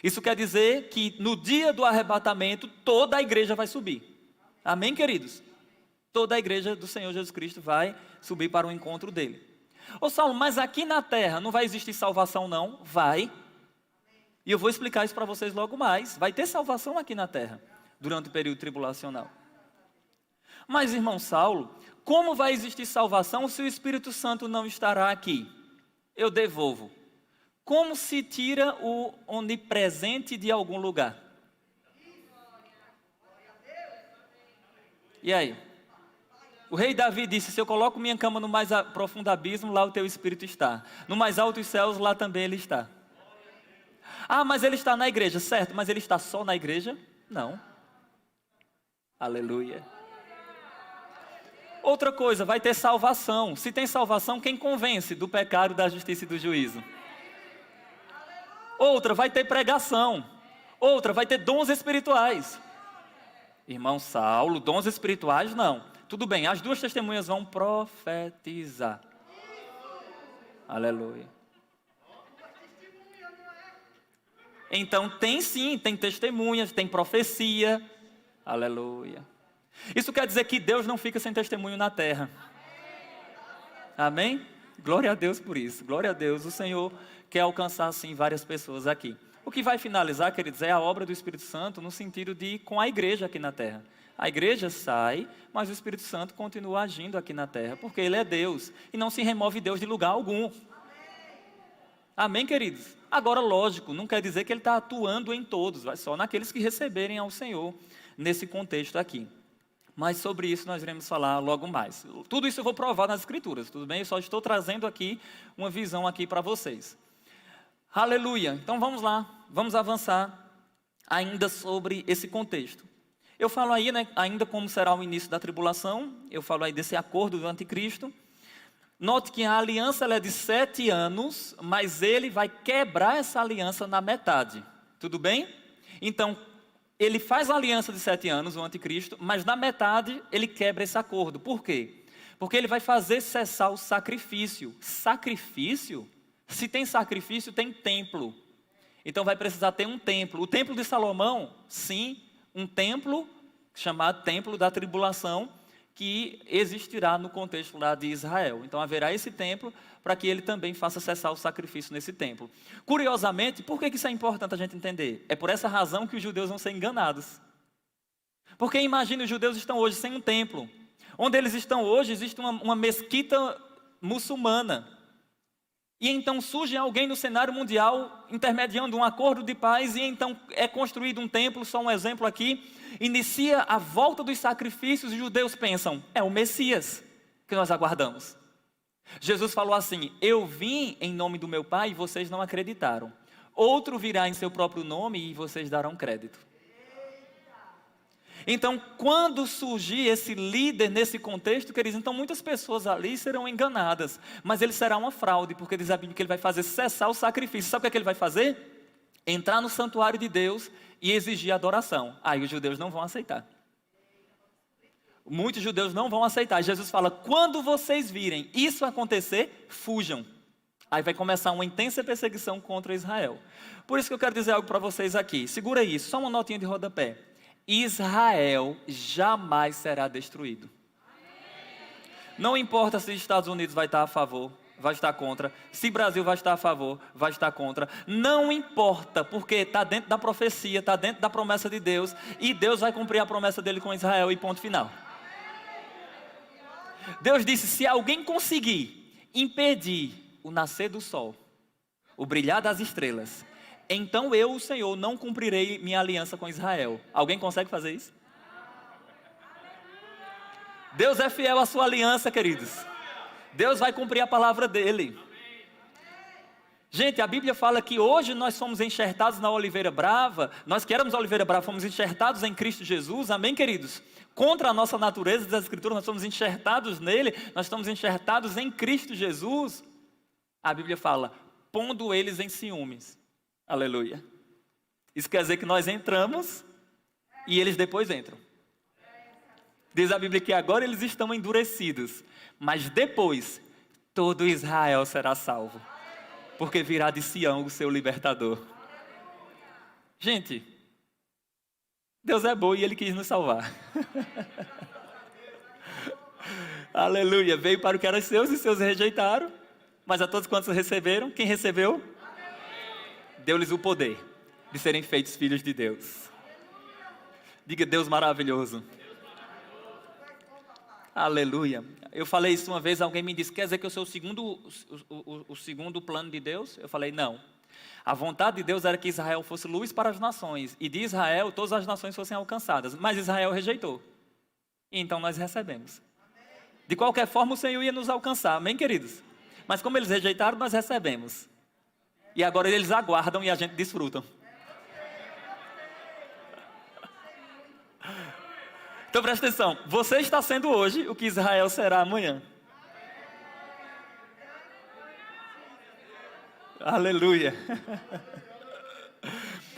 Isso quer dizer que no dia do arrebatamento, toda a igreja vai subir. Amém, queridos? Toda a igreja do Senhor Jesus Cristo vai subir para o encontro dele. Ô Saulo, mas aqui na terra não vai existir salvação não? Vai. E eu vou explicar isso para vocês logo mais. Vai ter salvação aqui na terra, durante o período tribulacional. Mas, irmão Saulo, como vai existir salvação se o Espírito Santo não estará aqui? Eu devolvo. Como se tira o onipresente de algum lugar? E aí? O rei Davi disse, se eu coloco minha cama no mais profundo abismo, lá o teu Espírito está. No mais altos céus, lá também ele está. Ah, mas ele está na igreja, certo? Mas ele está só na igreja? Não. Aleluia. Outra coisa, vai ter salvação. Se tem salvação, quem convence do pecado, da justiça e do juízo? Outra, vai ter pregação. Outra, vai ter dons espirituais. Irmão Saulo, dons espirituais não. Tudo bem, as duas testemunhas vão profetizar. Aleluia. Então tem sim, tem testemunhas, tem profecia. Aleluia. Isso quer dizer que Deus não fica sem testemunho na terra. Amém? Glória a Deus por isso. Glória a Deus. O Senhor quer alcançar assim várias pessoas aqui. O que vai finalizar, queridos, é a obra do Espírito Santo no sentido de com a igreja aqui na terra. A igreja sai, mas o Espírito Santo continua agindo aqui na terra, porque Ele é Deus e não se remove Deus de lugar algum. Amém, queridos? Agora, lógico, não quer dizer que Ele está atuando em todos, vai só naqueles que receberem ao Senhor nesse contexto aqui. Mas sobre isso nós iremos falar logo mais. Tudo isso eu vou provar nas Escrituras, tudo bem? Eu só estou trazendo aqui uma visão aqui para vocês. Aleluia! Então vamos lá, vamos avançar ainda sobre esse contexto. Eu falo aí, né, ainda como será o início da tribulação, eu falo aí desse acordo do anticristo. Note que a aliança ela é de 7 anos, mas ele vai quebrar essa aliança na metade. Tudo bem? Então, ele faz a aliança de 7 anos, o anticristo, mas na metade ele quebra esse acordo. Por quê? Porque ele vai fazer cessar o sacrifício. Sacrifício? Se tem sacrifício, tem templo. Então vai precisar ter um templo. O templo de Salomão, sim, um templo chamado Templo da Tribulação, que existirá no contexto lá de Israel. Então haverá esse templo para que ele também faça cessar o sacrifício nesse templo. Curiosamente, por que isso é importante a gente entender? É por essa razão que os judeus vão ser enganados. Porque imagine, os judeus estão hoje sem um templo. Onde eles estão hoje, existe uma mesquita muçulmana. E então surge alguém no cenário mundial intermediando um acordo de paz e então é construído um templo, só um exemplo aqui, inicia a volta dos sacrifícios e os judeus pensam, é o Messias que nós aguardamos. Jesus falou assim, eu vim em nome do meu Pai e vocês não acreditaram. Outro virá em seu próprio nome e vocês darão crédito. Então, quando surgir esse líder nesse contexto, queridos, então muitas pessoas ali serão enganadas, mas ele será uma fraude, porque diz a Bíblia que ele vai fazer cessar o sacrifício. Sabe o que é que ele vai fazer? Entrar no santuário de Deus e exigir adoração. Aí os judeus não vão aceitar. Muitos judeus não vão aceitar. Jesus fala, quando vocês virem isso acontecer, fujam. Aí vai começar uma intensa perseguição contra Israel. Por isso que eu quero dizer algo para vocês aqui. Segura isso, só uma notinha de rodapé. Israel jamais será destruído. Não importa se Estados Unidos vai estar a favor, vai estar contra, se Brasil vai estar a favor, vai estar contra, não importa, porque está dentro da profecia, está dentro da promessa de Deus, e Deus vai cumprir a promessa dele com Israel e ponto final. Deus disse, se alguém conseguir impedir o nascer do sol, o brilhar das estrelas, então eu, o Senhor, não cumprirei minha aliança com Israel. Alguém consegue fazer isso? Deus é fiel à sua aliança, queridos. Deus vai cumprir a palavra dele. Gente, a Bíblia fala que hoje nós somos enxertados na oliveira brava. Nós que éramos a oliveira brava, fomos enxertados em Cristo Jesus. Amém, queridos? Contra a nossa natureza das Escrituras, nós somos enxertados nele. Nós estamos enxertados em Cristo Jesus. A Bíblia fala, pondo eles em ciúmes. Aleluia. Isso quer dizer que nós entramos e eles depois entram. Diz a Bíblia que agora eles estão endurecidos, mas depois todo Israel será salvo, porque virá de Sião o seu libertador. Gente, Deus é bom e Ele quis nos salvar. Aleluia, veio para o que era seus e seus rejeitaram, mas a todos quantos receberam, quem recebeu? Deu-lhes o poder de serem feitos filhos de Deus. Diga, Deus maravilhoso. Aleluia. Eu falei isso uma vez, alguém me disse, quer dizer que eu sou o segundo plano de Deus? Eu falei, não. A vontade de Deus era que Israel fosse luz para as nações, e de Israel todas as nações fossem alcançadas, mas Israel rejeitou. E então nós recebemos. De qualquer forma o Senhor ia nos alcançar, amém, queridos? Mas como eles rejeitaram, nós recebemos. E agora eles aguardam e a gente desfruta. Então presta atenção, você está sendo hoje o que Israel será amanhã. Aleluia.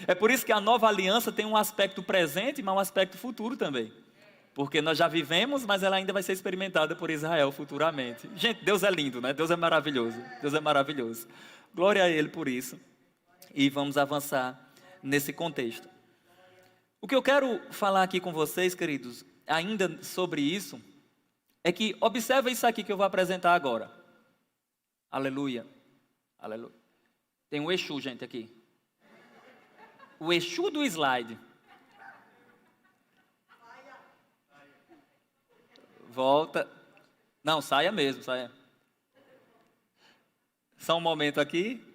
É por isso que a nova aliança tem um aspecto presente, mas um aspecto futuro também. Porque nós já vivemos, mas ela ainda vai ser experimentada por Israel futuramente. Gente, Deus é lindo, né? Deus é maravilhoso. Deus é maravilhoso. Glória a Ele por isso. E vamos avançar nesse contexto. O que eu quero falar aqui com vocês, queridos, ainda sobre isso, é que observa isso aqui que eu vou apresentar agora. Aleluia. Aleluia. Tem um Exu, gente, aqui. O Exu do slide. Volta. Não, saia mesmo, saia. Só um momento aqui.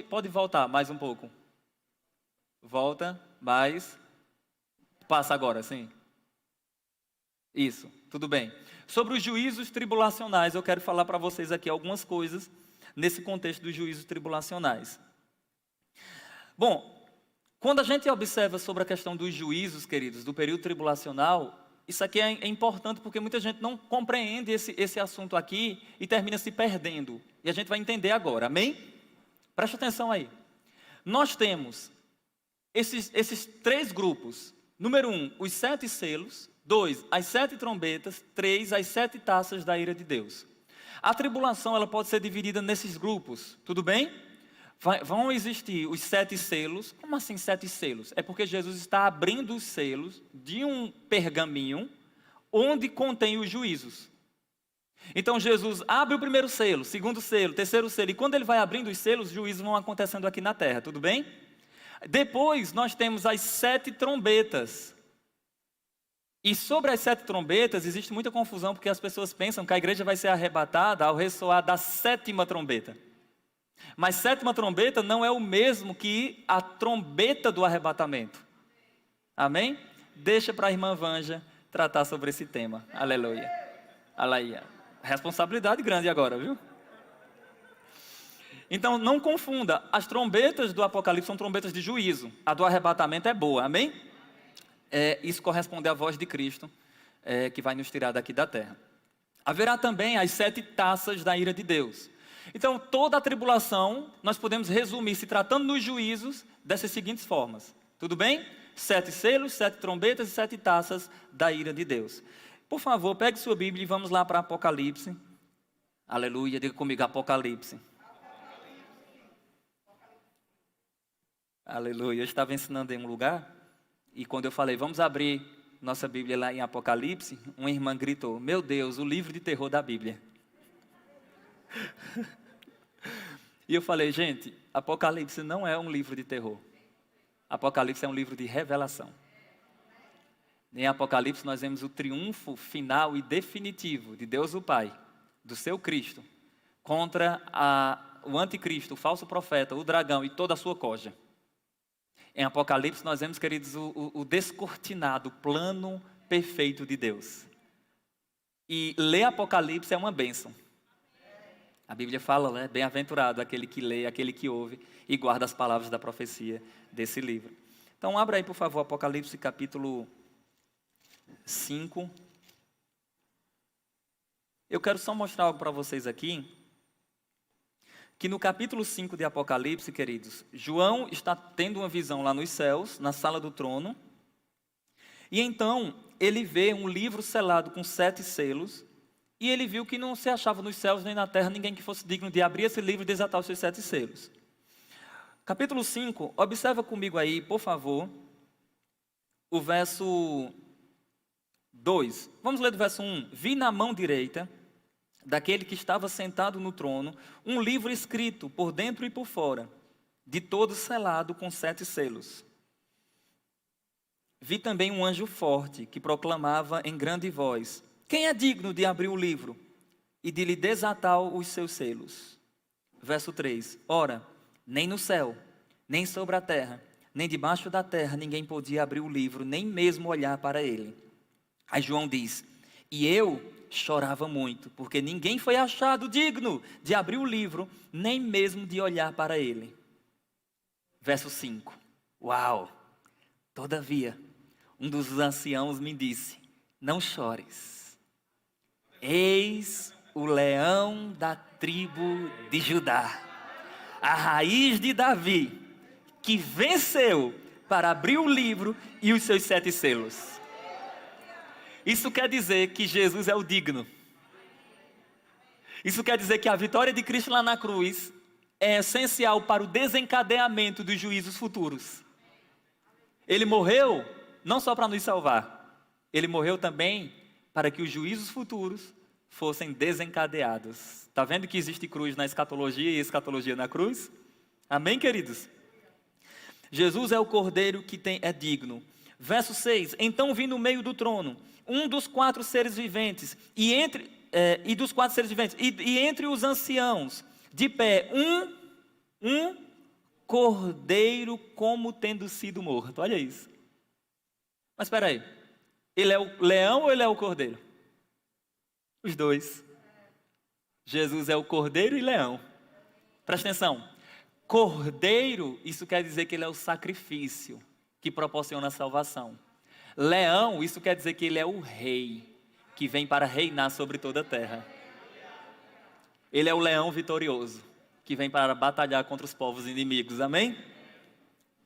Pode voltar mais um pouco. Volta, mais. Passa agora, sim. Isso, tudo bem. Sobre os juízos tribulacionais, eu quero falar para vocês aqui algumas coisas nesse contexto dos juízos tribulacionais. Bom, quando a gente observa sobre a questão dos juízos, queridos, do período tribulacional, isso aqui é importante porque muita gente não compreende esse assunto aqui e termina se perdendo. E a gente vai entender agora, amém? Presta atenção aí. Nós temos esses três grupos. Número 1, os 7 selos. 2, as 7 trombetas. 3, as 7 taças da ira de Deus. A tribulação ela pode ser dividida nesses grupos, tudo bem? Vão existir os 7 selos. Como assim 7 selos? É porque Jesus está abrindo os selos de um pergaminho onde contém os juízos. Então Jesus abre o primeiro selo, segundo selo, terceiro selo, e quando ele vai abrindo os selos, os juízos vão acontecendo aqui na terra, tudo bem? Depois nós temos as 7 trombetas. E sobre as 7 trombetas existe muita confusão, porque as pessoas pensam que a igreja vai ser arrebatada ao ressoar da 7ª trombeta. Mas 7ª trombeta não é o mesmo que a trombeta do arrebatamento. Amém? Deixa para a irmã Vanja tratar sobre esse tema. Aleluia. Aleluia. Responsabilidade grande agora, viu? Então não confunda, as trombetas do Apocalipse são trombetas de juízo. A do arrebatamento é boa, amém? Isso corresponde à voz de Cristo, que vai nos tirar daqui da terra. Haverá também as 7 taças da ira de Deus. Então toda a tribulação, nós podemos resumir, se tratando dos juízos, dessas seguintes formas. Tudo bem? 7 selos, 7 trombetas e 7 taças da ira de Deus. Por favor, pegue sua Bíblia e vamos lá para Apocalipse. Aleluia, diga comigo, Apocalipse. Aleluia, eu estava ensinando em um lugar, e quando eu falei, vamos abrir nossa Bíblia lá em Apocalipse, uma irmã gritou: meu Deus, o livro de terror da Bíblia. E eu falei: gente, Apocalipse não é um livro de terror. Apocalipse é um livro de revelação. Em Apocalipse nós vemos o triunfo final e definitivo de Deus o Pai, do seu Cristo, contra o anticristo, o falso profeta, o dragão e toda a sua corja. Em Apocalipse nós vemos, queridos, o descortinado plano perfeito de Deus. E ler Apocalipse é uma bênção. A Bíblia fala, né? Bem-aventurado aquele que lê, aquele que ouve e guarda as palavras da profecia desse livro. Então abra aí, por favor, Apocalipse capítulo 5. Eu quero só mostrar algo para vocês aqui. Que no capítulo 5 de Apocalipse, queridos, João está tendo uma visão lá nos céus, na sala do trono. E então, ele vê um livro selado com 7 selos. E ele viu que não se achava nos céus nem na terra ninguém que fosse digno de abrir esse livro e desatar os seus 7 selos. Capítulo 5, observa comigo aí, por favor, o verso 2. Vamos ler do verso 1. Vi na mão direita daquele que estava sentado no trono, um livro escrito por dentro e por fora, de todo selado com 7 selos. Vi também um anjo forte que proclamava em grande voz: quem é digno de abrir o livro e de lhe desatar os seus selos? Verso 3. Ora, nem no céu, nem sobre a terra, nem debaixo da terra ninguém podia abrir o livro, nem mesmo olhar para ele. Aí João diz: e eu chorava muito, porque ninguém foi achado digno de abrir o livro, nem mesmo de olhar para ele. Verso 5. Uau! Todavia, um dos anciãos me disse: não chores. Eis o leão da tribo de Judá, a raiz de Davi, que venceu para abrir o livro e os seus 7 selos. Isso quer dizer que Jesus é o digno. Isso quer dizer que a vitória de Cristo lá na cruz é essencial para o desencadeamento dos juízos futuros. Ele morreu não só para nos salvar, ele morreu também para que os juízos futuros fossem desencadeados. Está vendo que existe cruz na escatologia e escatologia na cruz? Amém, queridos? Jesus é o Cordeiro que é digno. Verso 6. Então vi no meio do trono um dos 4 seres viventes, e entre os anciãos, de pé, um cordeiro como tendo sido morto. Olha isso. Mas espera aí, ele é o leão ou ele é o cordeiro? Os dois. Jesus é o cordeiro e leão. Presta atenção. Cordeiro, isso quer dizer que ele é o sacrifício que proporciona a salvação. Leão, isso quer dizer que ele é o rei, que vem para reinar sobre toda a terra. Ele é o leão vitorioso, que vem para batalhar contra os povos inimigos, amém?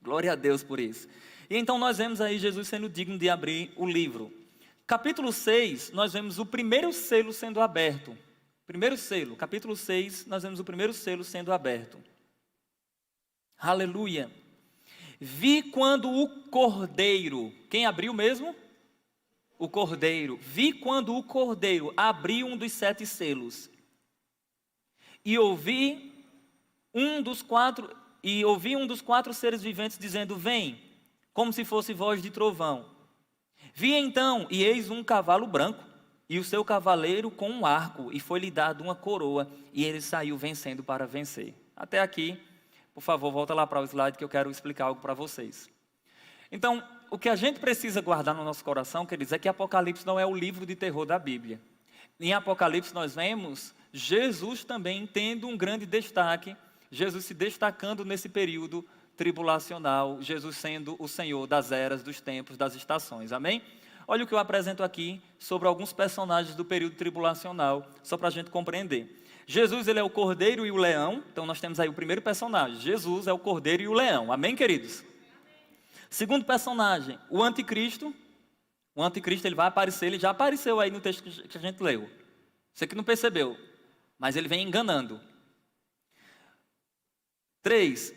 Glória a Deus por isso. E então nós vemos aí Jesus sendo digno de abrir o livro. Capítulo 6, nós vemos o primeiro selo sendo aberto. Primeiro selo, capítulo 6, nós vemos o primeiro selo sendo aberto. Aleluia. Vi quando o cordeiro, quem abriu mesmo? O cordeiro. Vi quando o cordeiro abriu um dos 7 selos. E ouvi um dos 4 seres viventes dizendo: vem, como se fosse voz de trovão. Vi então, e eis um cavalo branco, e o seu cavaleiro com um arco, e foi-lhe dado uma coroa, e ele saiu vencendo para vencer. Até aqui. Por favor, volta lá para o slide que eu quero explicar algo para vocês. Então, o que a gente precisa guardar no nosso coração, queridos, é que Apocalipse não é o livro de terror da Bíblia. Em Apocalipse nós vemos Jesus também tendo um grande destaque, Jesus se destacando nesse período tribulacional, Jesus sendo o Senhor das eras, dos tempos, das estações, amém? Olha o que eu apresento aqui sobre alguns personagens do período tribulacional, só para a gente compreender. Jesus, ele é o cordeiro e o leão. Então nós temos aí o primeiro personagem. Jesus é o cordeiro e o leão. Amém, queridos? Segundo personagem, o anticristo. O anticristo, ele vai aparecer, ele já apareceu aí no texto que a gente leu. Você que não percebeu, mas ele vem enganando. 3,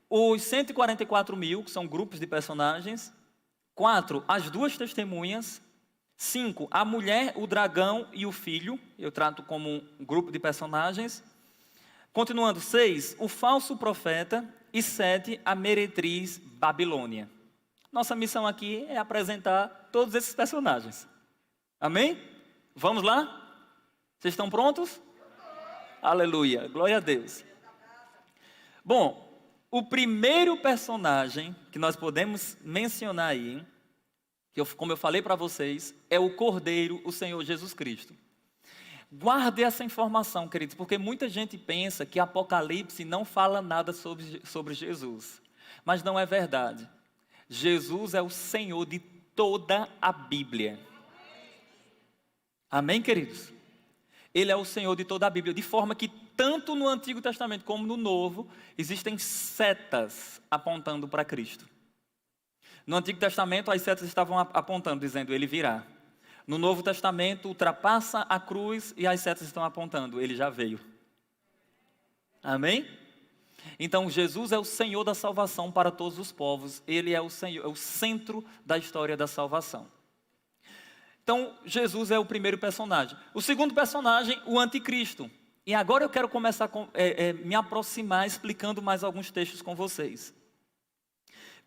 os 144 mil, que são grupos de personagens. 4, as duas testemunhas. 5, a mulher, o dragão e o filho. Eu trato como um grupo de personagens. Continuando, 6, o falso profeta. E 7, a meretriz Babilônia. Nossa missão aqui é apresentar todos esses personagens. Amém? Vamos lá? Vocês estão prontos? Aleluia, glória a Deus. Bom, o primeiro personagem que nós podemos mencionar aí, como eu falei para vocês, é o Cordeiro, o Senhor Jesus Cristo. Guarde essa informação, queridos, porque muita gente pensa que Apocalipse não fala nada sobre Jesus. Mas não é verdade. Jesus é o Senhor de toda a Bíblia. Amém, queridos? Ele é o Senhor de toda a Bíblia, de forma que tanto no Antigo Testamento como no Novo, existem setas apontando para Cristo. No Antigo Testamento, as setas estavam apontando, dizendo, ele virá. No Novo Testamento, ultrapassa a cruz e as setas estão apontando, ele já veio. Amém? Então, Jesus é o Senhor da salvação para todos os povos. Ele é o Senhor, é o centro da história da salvação. Então, Jesus é o primeiro personagem. O segundo personagem, o anticristo. E agora eu quero começar a me aproximar, explicando mais alguns textos com vocês.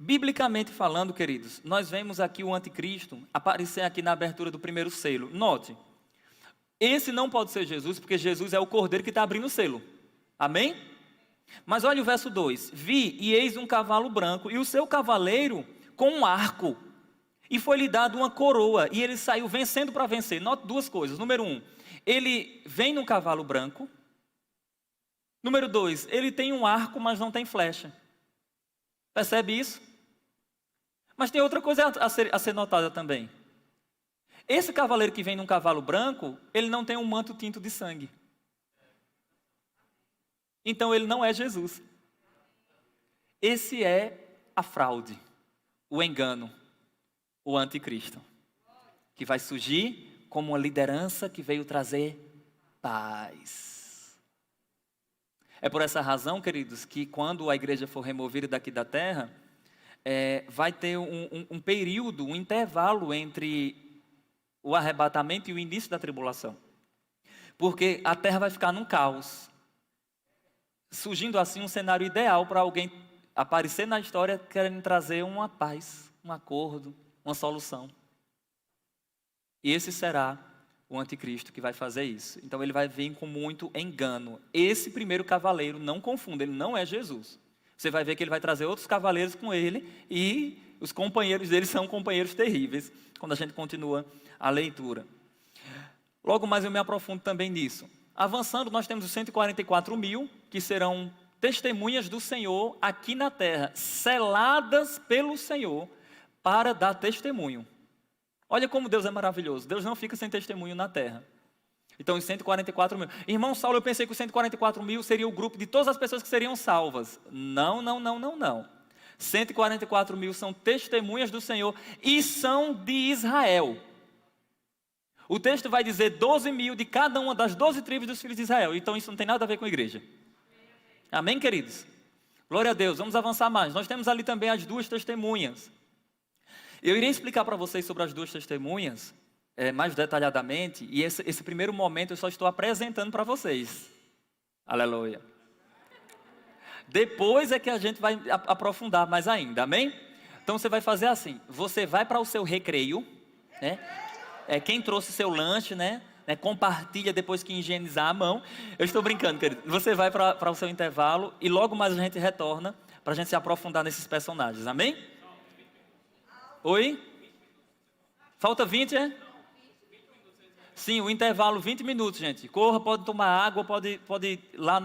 Biblicamente falando, queridos, nós vemos aqui o anticristo aparecer aqui na abertura do primeiro selo. Note, esse não pode ser Jesus, porque Jesus é o cordeiro que está abrindo o selo. Amém? Mas olha o verso 2. Vi e eis um cavalo branco, e o seu cavaleiro com um arco. E foi-lhe dado uma coroa, e ele saiu vencendo para vencer. Note duas coisas. Número 1, ele vem num cavalo branco. Número 2, ele tem um arco, mas não tem flecha. Percebe isso? Mas tem outra coisa a ser notada também. Esse cavaleiro que vem num cavalo branco, ele não tem um manto tinto de sangue. Então ele não é Jesus. Esse é a fraude, o engano, o anticristo, que vai surgir como uma liderança que veio trazer paz. É por essa razão, queridos, que quando a igreja for removida daqui da terra, vai ter um período, um intervalo entre o arrebatamento e o início da tribulação. Porque a terra vai ficar num caos. Surgindo assim um cenário ideal para alguém aparecer na história querendo trazer uma paz, um acordo, uma solução. E esse será o anticristo que vai fazer isso. Então ele vai vir com muito engano. Esse primeiro cavaleiro, não confunda, ele não é Jesus. Você vai ver que ele vai trazer outros cavaleiros com ele e os companheiros dele são companheiros terríveis, quando a gente continua a leitura. Logo mais eu me aprofundo também nisso. Avançando, nós temos os 144 mil, que serão testemunhas do Senhor aqui na terra, seladas pelo Senhor para dar testemunho. Olha como Deus é maravilhoso. Deus não fica sem testemunho na terra. Então, os 144 mil. Irmão Saulo, eu pensei que os 144 mil seria o grupo de todas as pessoas que seriam salvas. Não. 144 mil são testemunhas do Senhor e são de Israel. O texto vai dizer 12 mil de cada uma das 12 tribos dos filhos de Israel. Então, isso não tem nada a ver com a igreja. Amém, queridos? Glória a Deus. Vamos avançar mais. Nós temos ali também as duas testemunhas. Eu irei explicar para vocês sobre as duas testemunhas mais detalhadamente, e esse primeiro momento eu só estou apresentando para vocês. Aleluia. Depois é que a gente vai aprofundar mais ainda, amém? Então você vai fazer assim, você vai para o seu recreio, né? Quem trouxe seu lanche, né? Compartilha depois que higienizar a mão. Eu estou brincando, querido. Você vai para o seu intervalo e logo mais a gente retorna para a gente se aprofundar nesses personagens, amém? Oi? Falta 20, é? Sim, o intervalo 20 minutos, gente. Corra, pode tomar água, pode ir lá